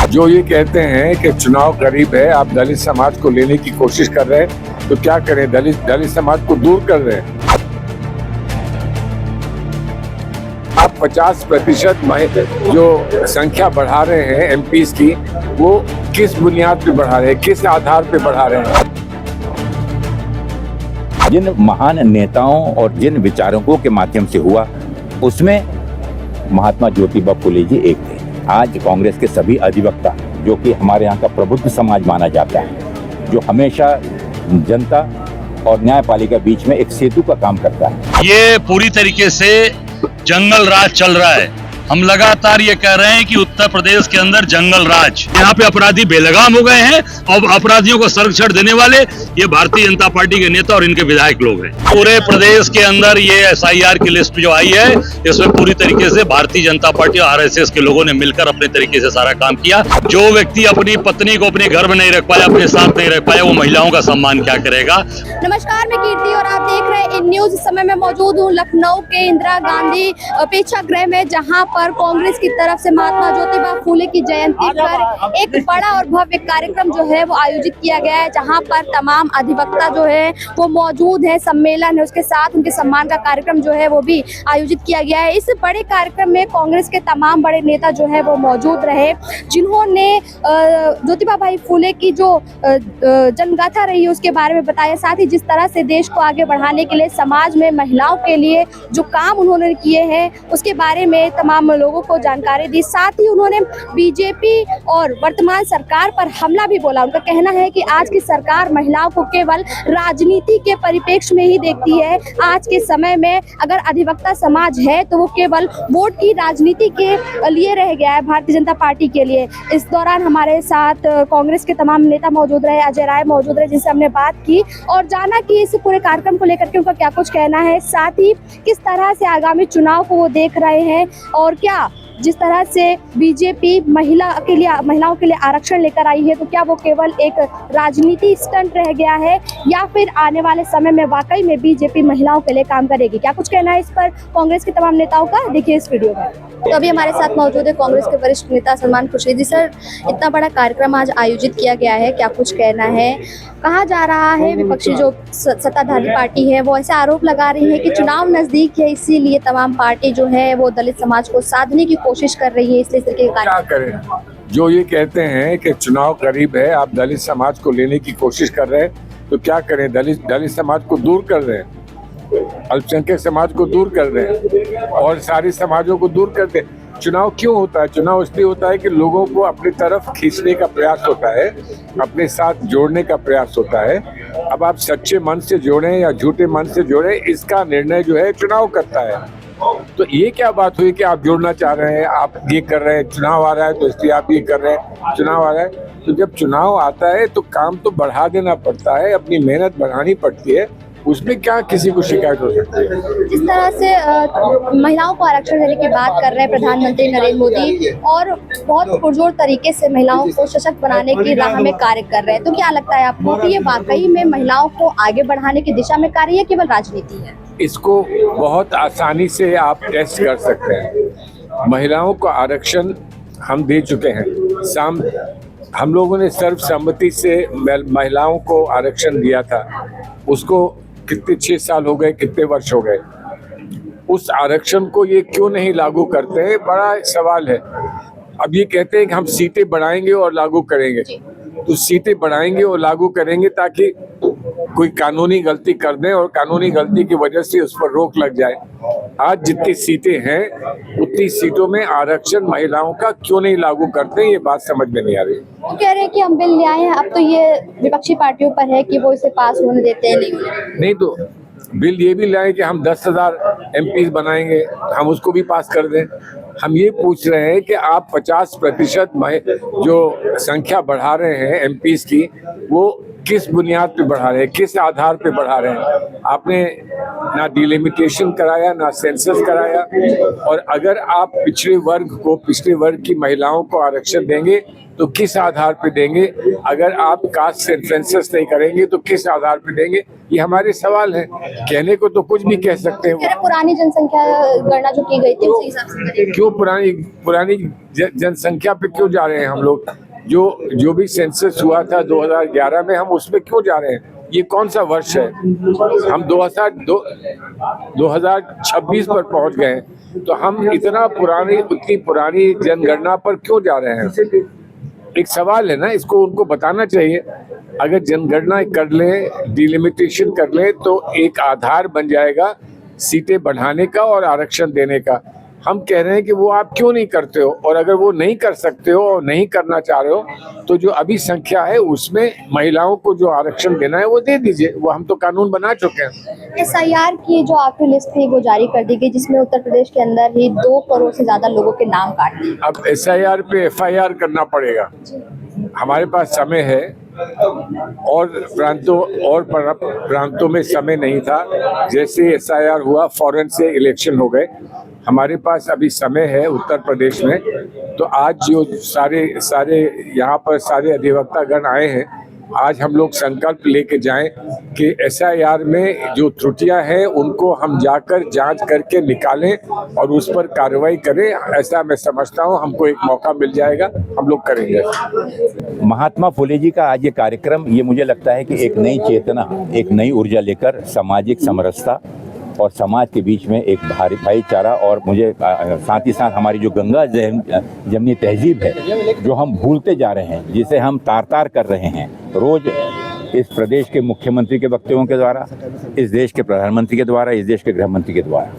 जो ये कहते हैं कि चुनाव करीब है, आप दलित समाज को लेने की कोशिश कर रहे हैं, तो क्या करें? दलित समाज को दूर कर रहे हैं। आप 50% जो संख्या बढ़ा रहे हैं एमपीज की, वो किस बुनियाद पे बढ़ा रहे हैं, किस आधार पे बढ़ा रहे हैं? जिन महान नेताओं और जिन विचारकों के माध्यम से हुआ, उसमें महात्मा ज्योतिबा फुले जी एक थे। आज कांग्रेस के सभी अधिवक्ता, जो कि हमारे यहाँ का प्रबुद्ध समाज माना जाता है, जो हमेशा जनता और न्यायपालिका बीच में एक सेतु का काम करता है। ये पूरी तरीके से जंगल राज चल रहा है। हम लगातार ये कह रहे हैं कि उत्तर प्रदेश के अंदर जंगल राज, यहाँ पे अपराधी बेलगाम हो गए हैं और अपराधियों को संरक्षण देने वाले ये भारतीय जनता पार्टी के नेता और इनके विधायक लोग हैं। पूरे प्रदेश के अंदर ये एसआईआर की लिस्ट जो आई है, इसमें पूरी तरीके से भारतीय जनता पार्टी और आरएसएस के लोगों ने मिलकर अपने तरीके से सारा काम किया। जो व्यक्ति अपनी पत्नी को अपने घर में नहीं रख पाया, अपने साथ नहीं रख पाया, वो महिलाओं का सम्मान क्या करेगा? नमस्कार, मैं कीर्ति और आप देख रहे हैं इन न्यूज। इस समय मैं मौजूद हूँ लखनऊ के इंदिरा गांधी प्रेक्षागृह में, जहां पर कांग्रेस की तरफ से महात्मा ज्योतिबा फुले की जयंती पर एक बड़ा और भव्य कार्यक्रम जो है वो आयोजित किया गया है, जहां पर तमाम अधिवक्ता जो है वो मौजूद है। सम्मेलन है, उसके साथ उनके सम्मान का कार्यक्रम जो है वो भी आयोजित किया गया है। इस बड़े कार्यक्रम में कांग्रेस के तमाम बड़े नेता जो है वो मौजूद रहे, जिन्होंने ज्योतिबा भाई फुले की जो जन्मगाथा रही है उसके बारे में बताया। साथ ही जिस तरह से देश को आगे बढ़ाने के लिए, समाज में महिलाओं के लिए जो काम उन्होंने किए हैं उसके बारे में तमाम लोगों को जानकारी दी। साथ ही उन्होंने बीजेपी और वर्तमान सरकार पर हमला भी बोला। उनका कहना है कि आज की सरकार महिलाओं को केवल राजनीति के परिप्रेक्ष्य में ही देखती है। आज के समय में अगर अधिवक्ता समाज है तो वो केवल वोट की राजनीति के लिए रह गया है, भारतीय जनता पार्टी के लिए। इस दौरान हमारे साथ कांग्रेस के तमाम नेता मौजूद रहे, अजय राय मौजूद रहे, जिनसे हमने बात की और जाना कि इस पूरे कार्यक्रम को लेकर के उनका क्या कुछ कहना है, साथ ही किस तरह से आगामी चुनाव को वो देख रहे हैं और क्या जिस तरह से बीजेपी महिलाओं के लिए आरक्षण लेकर आई है, तो क्या वो केवल एक राजनीति स्टंट रह गया है या फिर आने वाले समय में वाकई में बीजेपी महिलाओं के लिए काम करेगी? क्या कुछ कहना है इस पर कांग्रेस के तमाम नेताओं का, देखिए इस वीडियो में। तो अभी हमारे साथ मौजूद है कांग्रेस के वरिष्ठ नेता सलमान खुर्शीद। सर, इतना बड़ा कार्यक्रम आज आयोजित किया गया है, क्या कुछ कहना है? कहा जा रहा है विपक्षी जो सत्ताधारी पार्टी है वो ऐसे आरोप लगा रही है कि चुनाव नजदीक है, इसीलिए तमाम पार्टी जो है वो दलित समाज को साधने की कोशिश कर रही है, इसलिए तरीके का क्या करें? जो ये कहते हैं कि चुनाव करीब है, आप दलित समाज को लेने की कोशिश कर रहे हैं, तो क्या करें? दलित समाज को दूर कर रहे हैं, अल्पसंख्यक समाज को दूर कर रहे हैं और सारी समाजों को दूर करते हैं। चुनाव क्यों होता है? चुनाव इसलिए होता है कि लोगों को अपनी तरफ खींचने का प्रयास होता है, अपने साथ जोड़ने का प्रयास होता है। अब आप सच्चे मन से जोड़ें या झूठे मन से जोड़ें, इसका निर्णय जो है चुनाव करता है। तो ये क्या बात हुई कि आप जोड़ना चाह रहे हैं, आप ये कर रहे हैं, चुनाव आ रहा है तो इसलिए आप ये कर रहे हैं, चुनाव आ रहा है। तो जब चुनाव आता है तो काम तो बढ़ा देना पड़ता है, अपनी मेहनत बढ़ानी पड़ती है, उसमें क्या किसी को शिकायत हो सकती है? जिस तरह से महिलाओं को आरक्षण देने की बात कर रहे हैं प्रधानमंत्री नरेंद्र मोदी और बहुत पुरजोर तरीके से महिलाओं को सशक्त बनाने की राह में कार्य कर रहे हैं, तो क्या लगता है आपको कि ये वाकई में महिलाओं को आगे बढ़ाने की दिशा में कार्य है, केवल राजनीति है? इसको बहुत आसानी से आप टेस्ट कर सकते हैं। महिलाओं को आरक्षण हम दे चुके हैं। हम लोगों ने सर्वसम्मति से महिलाओं को आरक्षण दिया था। उसको कितने 6 साल हो गए, कितने वर्ष हो गए, उस आरक्षण को ये क्यों नहीं लागू करते हैं? बड़ा सवाल है। अब ये कहते हैं कि हम सीटें बढ़ाएंगे और लागू करेंगे, तो सीटें बढ़ाएंगे और लागू करेंगे ताकि कोई कानूनी गलती कर दें और कानूनी गलती की वजह से उस पर रोक लग जाए। आज जितनी सीटें हैं उतनी सीटों में आरक्षण महिलाओं का क्यों नहीं लागू करते, ये बात समझ में नहीं आ रही। वो कह रहे हैं कि हम बिल ले आए हैं, अब तो ये विपक्षी पार्टियों पर है कि वो इसे पास होने देते हैं नहीं तो बिल ये भी लाए कि हम 10,000 एमपीज बनाएंगे, हम उसको भी पास कर दें। हम ये पूछ रहे हैं कि आप 50% जो संख्या बढ़ा रहे हैं एमपीज की, वो किस बुनियाद पे बढ़ा रहे हैं, किस आधार पे बढ़ा रहे हैं? आपने ना डिलिमिटेशन कराया, ना सेंसस कराया। और अगर आप पिछड़े वर्ग की महिलाओं को आरक्षण देंगे तो किस आधार पे देंगे? अगर आप कास्ट सेंसस नहीं करेंगे तो किस आधार पे देंगे? ये हमारे सवाल हैं। कहने को तो कुछ भी कह सकते हैं। पुरानी जनसंख्या गणना जो की गई थी उसी हिसाब से करेंगे। क्यों पुरानी जनसंख्या पे क्यों जा रहे हैं हम लोग? जो भी सेंसस हुआ था 2011 में, हम उसमें क्यों जा रहे हैं? ये कौन सा वर्ष है? हम 2026 पर पहुंच गए हैं, तो हम उतनी पुरानी जनगणना पर क्यों जा रहे हैं? एक सवाल है ना, इसको उनको बताना चाहिए। अगर जनगणना कर ले, डिलिमिटेशन कर ले, तो एक आधार बन जाएगा सीटें बढ़ाने का और आरक्षण देने का। हम कह रहे हैं कि वो आप क्यों नहीं करते हो? और अगर वो नहीं कर सकते हो और नहीं करना चाह रहे हो, तो जो अभी संख्या है उसमें महिलाओं को जो आरक्षण देना है वो दे दीजिए। वो हम तो कानून बना चुके हैं। SIR की जो आखिरी लिस्ट थी वो जारी कर दी गई, जिसमें उत्तर प्रदेश के अंदर ही 2 करोड़ से ज्यादा लोगों के नाम काट दिए। अब SIR पे FIR करना पड़ेगा। हमारे पास समय है, और प्रांतों में समय नहीं था। जैसे SIR हुआ, फौरन से इलेक्शन हो गए। हमारे पास अभी समय है उत्तर प्रदेश में। तो आज जो सारे यहाँ पर सारे अधिवक्तागण आए हैं, आज हम लोग संकल्प लेके जाएं कि SIR में जो त्रुटियां हैं उनको हम जाकर जांच करके निकालें और उस पर कार्रवाई करें। ऐसा मैं समझता हूं, हमको एक मौका मिल जाएगा, हम लोग करेंगे। महात्मा फुले जी का आज ये कार्यक्रम, ये मुझे लगता है कि एक नई चेतना, एक नई ऊर्जा लेकर सामाजिक समरसता और समाज के बीच में एक भाईचारा, और मुझे साथ ही साथ हमारी जो गंगा जमनी तहजीब है, जो हम भूलते जा रहे हैं, जिसे हम तार कर रहे हैं रोज इस प्रदेश के मुख्यमंत्री के वक्तव्यों के द्वारा, इस देश के प्रधानमंत्री के द्वारा, इस देश के गृह मंत्री के द्वारा।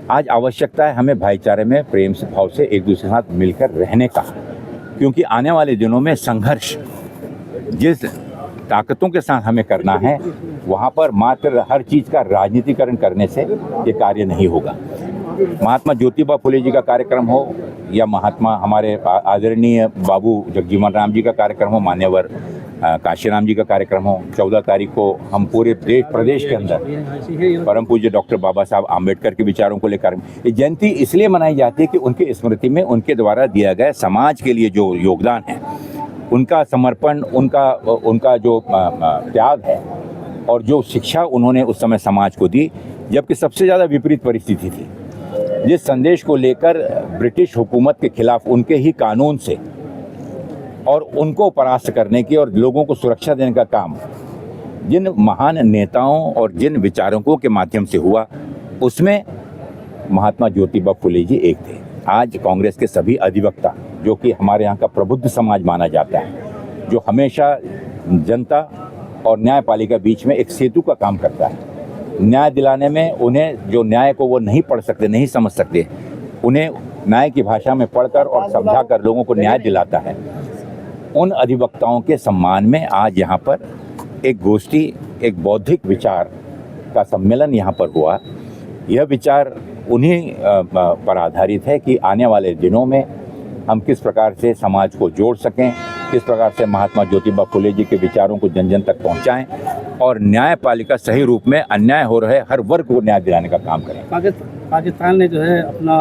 आज आवश्यकता है हमें भाईचारे में, प्रेम से, भाव से एक दूसरे के साथ मिलकर रहने का, क्योंकि आने वाले दिनों में संघर्ष जिस ताकतों के साथ हमें करना है, वहाँ पर मात्र हर चीज़ का राजनीतिकरण करने से ये कार्य नहीं होगा। महात्मा ज्योतिबा फुले जी का कार्यक्रम हो या महात्मा हमारे आदरणीय बाबू जगजीवन राम जी का कार्यक्रम हो, मान्यवर काशीराम जी का कार्यक्रम हो, 14 तारीख को हम पूरे प्रदेश के अंदर परम पूज्य डॉक्टर बाबा साहब आम्बेडकर के विचारों को लेकर ये जयंती इसलिए मनाई जाती है कि उनकी स्मृति में उनके द्वारा दिया गया समाज के लिए जो योगदान है, उनका समर्पण, उनका जो त्याग है और जो शिक्षा उन्होंने उस समय समाज को दी, जबकि सबसे ज़्यादा विपरीत परिस्थिति थी, जिस संदेश को लेकर ब्रिटिश हुकूमत के खिलाफ उनके ही कानून से और उनको परास्त करने की और लोगों को सुरक्षा देने का काम जिन महान नेताओं और जिन विचारकों के माध्यम से हुआ, उसमें महात्मा ज्योतिबा फुले जी एक थे। आज कांग्रेस के सभी अधिवक्ता, जो कि हमारे यहाँ का प्रबुद्ध समाज माना जाता है, जो हमेशा जनता और न्यायपालिका बीच में एक सेतु का काम करता है, न्याय दिलाने में उन्हें, जो न्याय को वो नहीं पढ़ सकते, नहीं समझ सकते, उन्हें न्याय की भाषा में पढ़कर और समझाकर लोगों को न्याय दिलाता है, उन अधिवक्ताओं के सम्मान में आज यहाँ पर एक गोष्ठी, एक बौद्धिक विचार का सम्मेलन यहाँ पर हुआ। यह विचार उन्हीं पर आधारित है कि आने वाले दिनों में हम किस प्रकार से समाज को जोड़ सकें, किस प्रकार से महात्मा ज्योतिबा फुले जी के विचारों को जन जन तक पहुंचाएं और न्यायपालिका सही रूप में अन्याय हो रहे हर वर्ग को न्याय दिलाने का काम करें। पाकिस्तान ने जो है अपना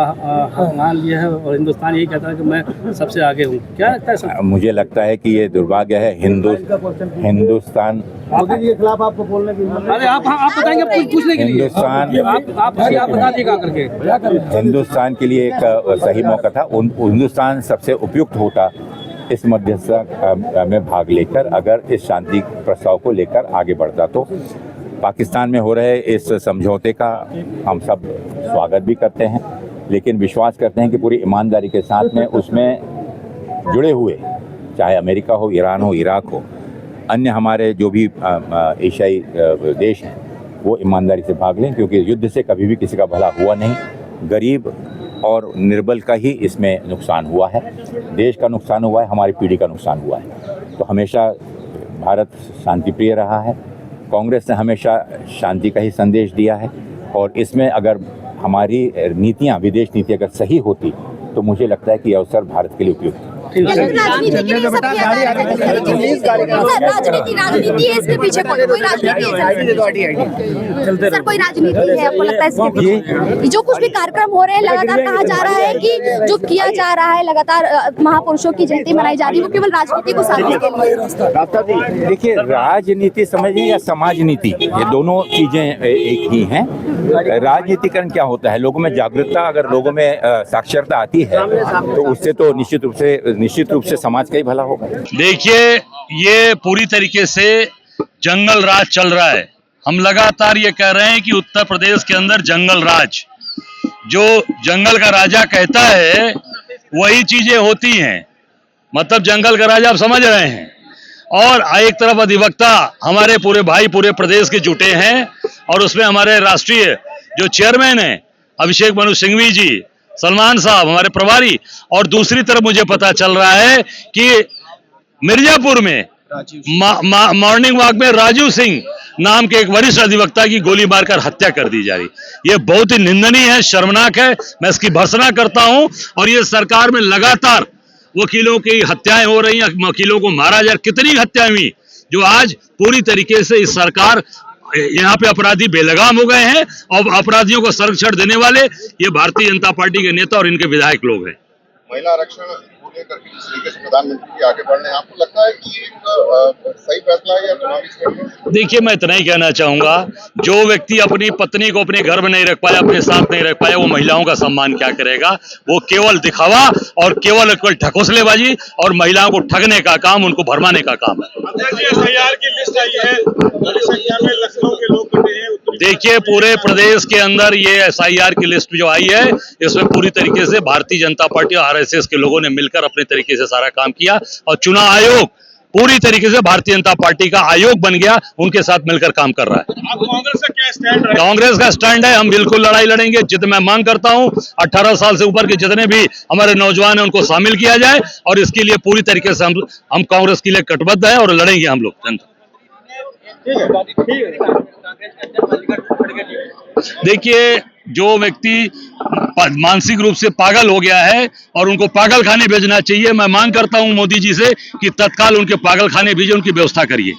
हक मान लिया है और हिंदुस्तान यही कहता है कि मैं सबसे आगे हूँ। क्या लगता है सर? मुझे लगता है कि ये दुर्भाग्य है हिंदुस्तान मोदी जी के खिलाफ आपको बोलने की। अरे आप बताएंगे पूछने के लिए। हिंदुस्तान आप बता दीजिएगा करके। हिंदुस्तान के लिए एक सही मौका था, हिंदुस्तान सबसे उपयुक्त होता इस मध्यस्थता में भाग लेकर, अगर इस शांति प्रस्ताव को लेकर आगे बढ़ता। तो पाकिस्तान में हो रहे इस समझौते का हम सब स्वागत भी करते हैं, लेकिन विश्वास करते हैं कि पूरी ईमानदारी के साथ में उसमें जुड़े हुए, चाहे अमेरिका हो, ईरान हो, इराक हो, अन्य हमारे जो भी एशियाई देश हैं, वो ईमानदारी से भाग लें, क्योंकि युद्ध से कभी भी किसी का भला हुआ नहीं। गरीब और निर्बल का ही इसमें नुकसान हुआ है, देश का नुकसान हुआ है, हमारी पीढ़ी का नुकसान हुआ है। तो हमेशा भारत शांतिप्रिय रहा है, कांग्रेस ने हमेशा शांति का ही संदेश दिया है, और इसमें अगर हमारी नीतियाँ, विदेश नीति अगर सही होती तो मुझे लगता है कि यह अवसर भारत के लिए उपयुक्त है। लेकिन राजनीति के लिए सब किया जा रहा है किस तरीके से? सर, राजनीति है इसके पीछे, कोई राजनीति है सर, कोई राजनीति है आपको लगता है इसके पीछे? जो कुछ भी कार्यक्रम हो रहे हैं लगातार कहा जा रहा है कि जो किया जा रहा है लगातार महापुरुषों की जयंती मनाई जा रही है वो केवल राजनीति को साधने के लिए। देखिए, राजनीति समझिए या समाज नीति, ये दोनों चीजें एक ही हैं। राजनीतिकरण क्या होता है? लोगों में जागरूकता, अगर लोगों में साक्षरता आती है तो उससे तो निश्चित रूप से समाज का ही भला होगा। देखिए, ये पूरी तरीके से जंगल राज चल रहा है। हम लगातार ये कह रहे हैं कि उत्तर प्रदेश के अंदर जंगल राज, जो जंगल का राजा कहता है वही चीजें होती हैं। मतलब जंगल का राजा आप समझ रहे हैं। और एक तरफ अधिवक्ता हमारे पूरे भाई पूरे प्रदेश के जुटे हैं और उसमें हमारे राष्ट्रीय जो चेयरमैन हैं अभिषेक मनु सिंघवी जी, सलमान साहब हमारे प्रभारी, और दूसरी तरफ मुझे पता चल रहा है कि मिर्जापुर में मॉर्निंग वॉक में राजू सिंह नाम के एक वरिष्ठ अधिवक्ता की गोली मारकर हत्या कर दी जा रही। ये बहुत ही निंदनीय है, शर्मनाक है। मैं इसकी भर्त्सना करता हूं। और ये सरकार में लगातार वकीलों की हत्याएं हो रही हैं, वकीलों को मारा जा रहा। कितनी हत्याएं हुई जो आज पूरी तरीके से इस सरकार, यहाँ पे अपराधी बेलगाम हो गए हैं और अपराधियों को संरक्षण देने वाले ये भारतीय जनता पार्टी के नेता और इनके विधायक लोग हैं। महिला आरक्षण को लेकर के जिस तरीके से प्रधानमंत्री के आगे बढ़ रहे हैं, आपको लगता है कि एक सही फैसला है या चुनावी स्टेटमेंट? देखिए, मैं इतना ही कहना चाहूंगा, जो व्यक्ति अपनी पत्नी को अपने घर में नहीं रख पाया, अपने साथ नहीं रख पाया, वो महिलाओं का सम्मान क्या करेगा? वो केवल दिखावा और केवल ढकोसलेबाजी और महिलाओं को ठगने का काम, उनको भरमाने का काम है। SIR की लिस्ट आई है, बड़ी संख्या में लखनऊ के लोग बने हैं। देखिए, पूरे प्रदेश के अंदर ये SIR की लिस्ट जो आई है, इसमें पूरी तरीके से भारतीय जनता पार्टी और RSS के लोगों ने मिलकर अपने तरीके से सारा काम किया और चुनाव आयोग पूरी तरीके से भारतीय जनता पार्टी का आयोग बन गया, उनके साथ मिलकर काम कर रहा है। अब कांग्रेस का क्या स्टैंड है? कांग्रेस का स्टैंड है, हम बिल्कुल लड़ाई लड़ेंगे। जितने मैं मांग करता हूं 18 साल से ऊपर के जितने भी हमारे नौजवान हैं उनको शामिल किया जाए और इसके लिए पूरी तरीके से हम कांग्रेस के लिए कटिबद्ध है और लड़ेंगे हम लोग जनता। देखिए, जो व्यक्ति मानसिक रूप से पागल हो गया है और उनको पागल खाने भेजना चाहिए। मैं मांग करता हूं मोदी जी से कि तत्काल उनके पागल खाने भेजे, उनकी व्यवस्था करिए।